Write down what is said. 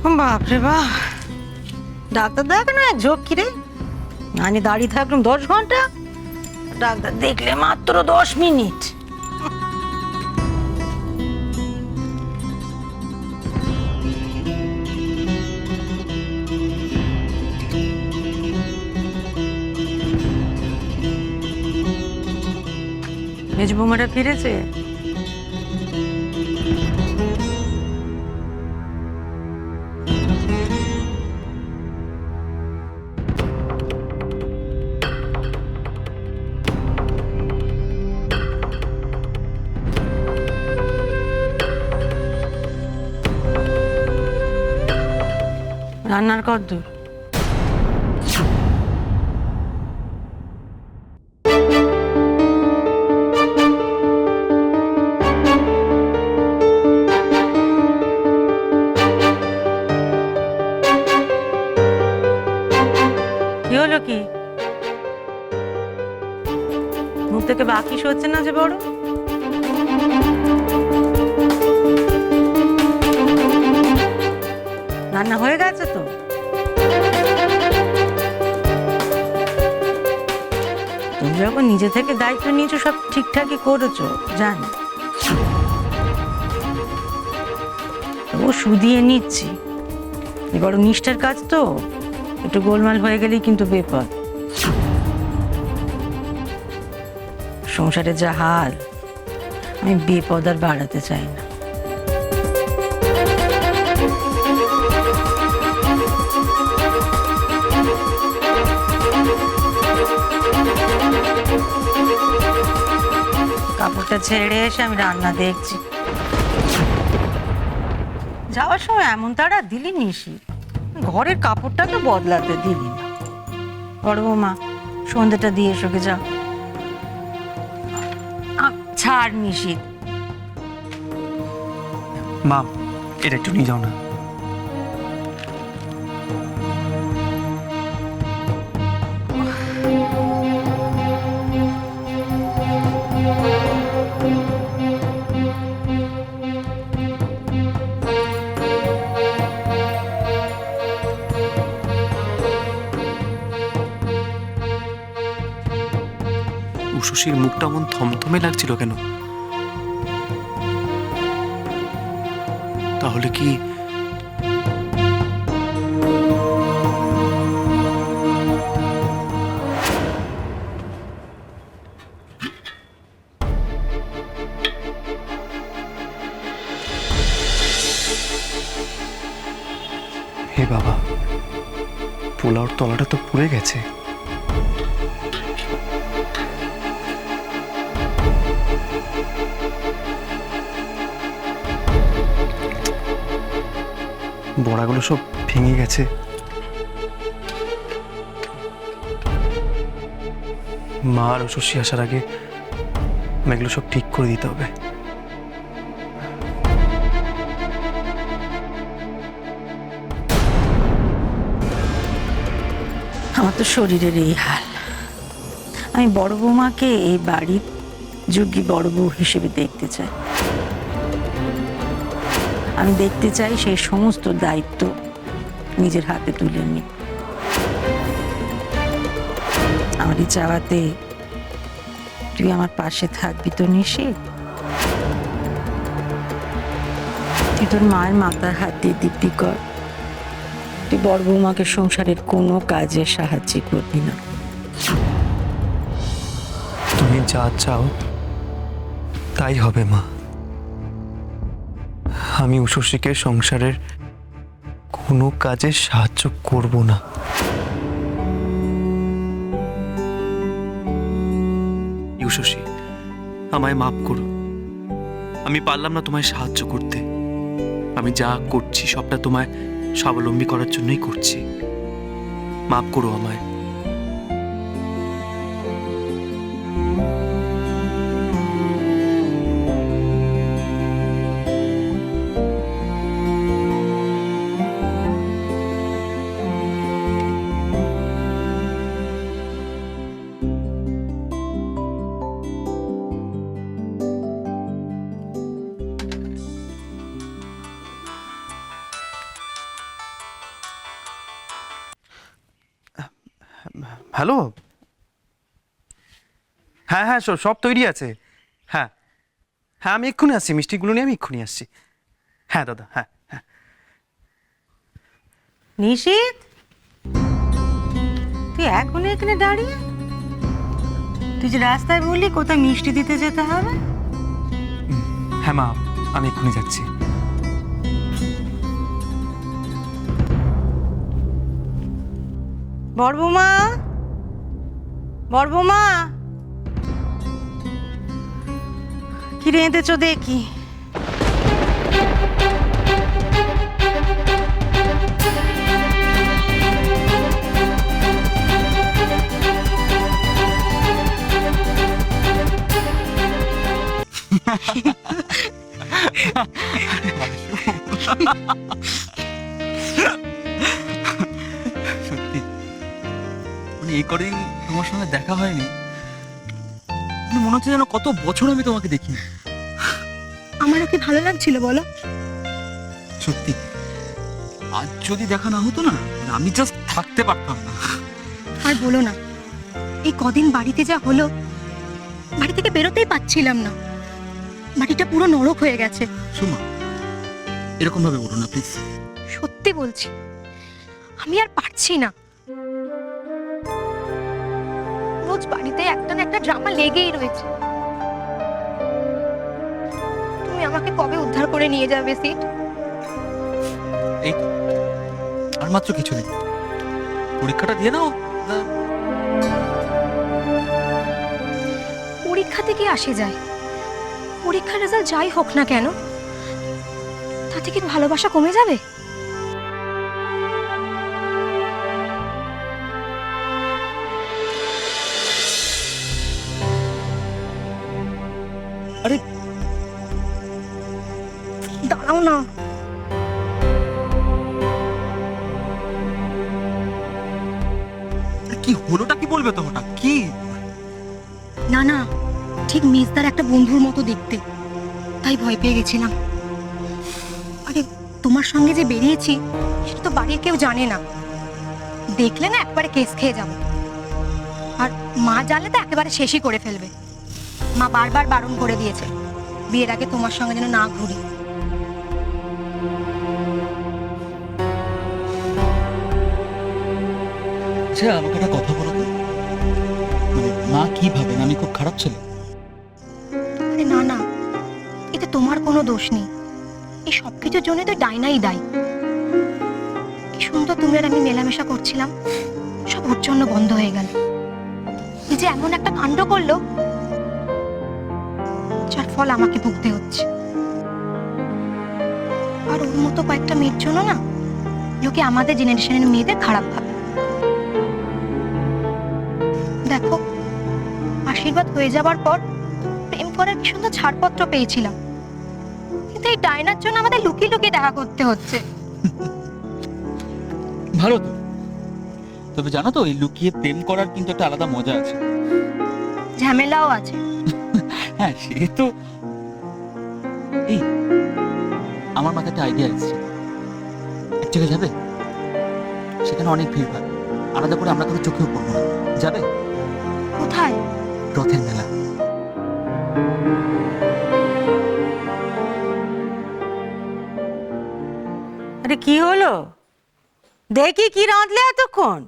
বাপরে বাপ, ডাক্তার দেখানো এক ঝক্কি রে। আমি দাঁড়িয়ে থাকলাম 10 ঘন্টা, ডাক্তার দেখলে মাত্র 10 মিনিট। মেজ বৌমাটা ফিরেছে? রান্নার কদ্দূর? কি হলো কি? মুখ থেকে বাকি সচ্ছে না যে বড়? রান্না হয়ে গেছে তো? তুমি যখন নিজে থেকে দায়িত্ব নিয়েছো সব ঠিকঠাকই করেছো জানি, ও শুধিয়ে নিচ্ছি। বড় নিষ্ঠার কাজ তো, একটু গোলমাল হয়ে গেলেই কিন্তু বিপদ। সংসারে যা হাল, আমি বিপদ আর বাড়াতে চাই না। কাপড়টা ছেড়ে এসে আমি রান্না দেখছি। যাওয়ার সময় এমন তাড়া দিলি নিশি, ঘরের কাপড়টাকে বদলাতে দিলি না। বড় বৌমা, সন্ধ্যেটা দিয়ে এসো গে, যাও। ছাড় নিশি। মা, এটা একটু নিয়ে যাও না। উষসীর মুখটা এমন থমথমে লাগছিল কেন? তাহলে কি হে বাবা, পোলাওর তলাটা তো পুড়ে গেছে। বড়াগুলো সব ভেঙে গেছে। মা আর শশী আসার আগে এগুলো সব ঠিক করে দিতে হবে। আমার তো শরীরের এই হাল। আমি বড় বৌমাকে এই বাড়ির যোগ্যী বড় বউ হিসেবে দেখতে চাই। আমি দেখতে চাই সেই সমস্ত দায়িত্ব নিজের হাতে তুলে নি। আমার এই চাওয়াতে তুই আমার পাশে থাকবি তো নিশি? তুই তোর মায়ের মাথার হাত দিয়ে দিব্যি কর, তুই বড় বৌমাকে সংসারের কোনো কাজে সাহায্য করবি না। তুমি যা চাও তাই হবে মা। আমি উষসীকে সংসারের কোনো কাজে সাহায্য করব না। উষসী, আমায় মাফ করো। আমি পারলাম না তোমায় সাহায্য করতে। আমি যা করছি সবটা তোমায় স্বাবলম্বী করার জন্যই করছি। মাফ করো আমায়। হ্যালো, হ্যাঁ হ্যাঁ সব তৈরি আছে। হ্যাঁ হ্যাঁ, আমি এক্ষুনি আসছি, মিষ্টিগুলো নিয়ে আমি এক্ষুনি আসছি। হ্যাঁ দাদা, হ্যাঁ হ্যাঁ। নিশীথ, তুই এখন এখানে দাঁড়িয়ে? তুই যে রাস্তায় বললি কোথায় মিষ্টি দিতে যেতে হবে। হ্যাঁ মা, আমি এক্ষুনি যাচ্ছি। বড়বৌমা, বড়বৌমা, কি রেঁধেছো দেখি? সত্যি মানে এই কদিন তোমার সঙ্গে দেখা হয়নি, মানে মনে হচ্ছে যেন কত বছর আমি তোমাকে দেখি। আমারও কি ভালো লাগছিল বলো? সত্যি আজ যদি দেখা না হতো না, মানে আমি জাস্ট থাকতে পারতাম না। আর বলো না, এই কদিন বাড়িতে যা হলো, বাড়ি থেকে বেরোতেই পাচ্ছিলাম না। বাড়িটা পুরো নরক হয়ে গেছে। সুমা, এরকম ভাবে বলো না প্লিজ। সত্যি বলছি, আমি আর পারছি না। রোজ বাড়িতে একটা না একটা ড্রামা লেগেই রয়েছে। তুমি আমাকে কবে উদ্ধার করে নিয়ে যাবে সিট? এই তো, আর মাত্র কিছুদিন, পরীক্ষাটা দিয়ে নাও। পরীক্ষাতে কি আসে যায়? পরীক্ষার রেজাল্ট যাই হোক না কেন, তাতে কি ভালোবাসা কমে যাবে? আরে দাঁড়াও না। কি হলোটা কি বলবে তো হঠাৎ কি? না না, ঠিক মেজদার একটা বন্ধুর মতো দেখতে, তাই ভয় পেয়ে গেছিলাম। আরে তোমার সঙ্গে যে বেরিয়েছি সেটা তো বাড়ির কেউ জানে না। দেখলে না একবারে কেস খেয়ে যাব, আর মা জানলে তো একেবারে শেষই করে ফেলবে। মা বারবার বারণ করে দিয়েছে বিয়ের আগে তোমার সঙ্গে যেন না ঘুরি। আচ্ছা আমাকে একটা কথা বলো তো, মানে মা কি ভাবেন আমি খুব খারাপ ছেলে? আরে না না, এতে তোমার কোনো দোষ নেই। এই সব কিছুর জন্য তো ডাইনাই দায়ী। কি সুন্দর তুমি আর আমি মেলামেশা করছিলাম, সব ওর জন্য বন্ধ হয়ে গেল। এই যে এমন একটা কাণ্ড করলো, যার ফল আমাকে ভুগতে হচ্ছে। আর ওর মতো কয়েকটা মেয়ের জন্য না লোকে আমাদের জেনারেশনের মেয়েদের খারাপ ভাবে। দেখো, আশীর্বাদ হয়ে যাবার পর প্রেম করার কি সুন্দর ছাড়পত্র পেয়েছিলাম, কিন্তু এই ডায়নার জন্য আমাদের লুকিয়ে লুকিয়ে দেখা করতে হচ্ছে। ভালো তো, তবে জানো তো এই লুকিয়ে প্রেম করার কিন্তু একটা আলাদা মজা আছে। ঝামেলাও আছে। হ্যাঁ সে তো। এই আমার মাথায় একটা আইডিয়া এসেছে, এক জায়গায় যাবে, সেখানে অনেক ভিড় হয়, আলাদা করে আমরা কারো চোখেও পড়বো না। যাবে? কোথায়? রথের মেলা। আরে কি হলো? দেখি কি রাঁধলে এতক্ষণ?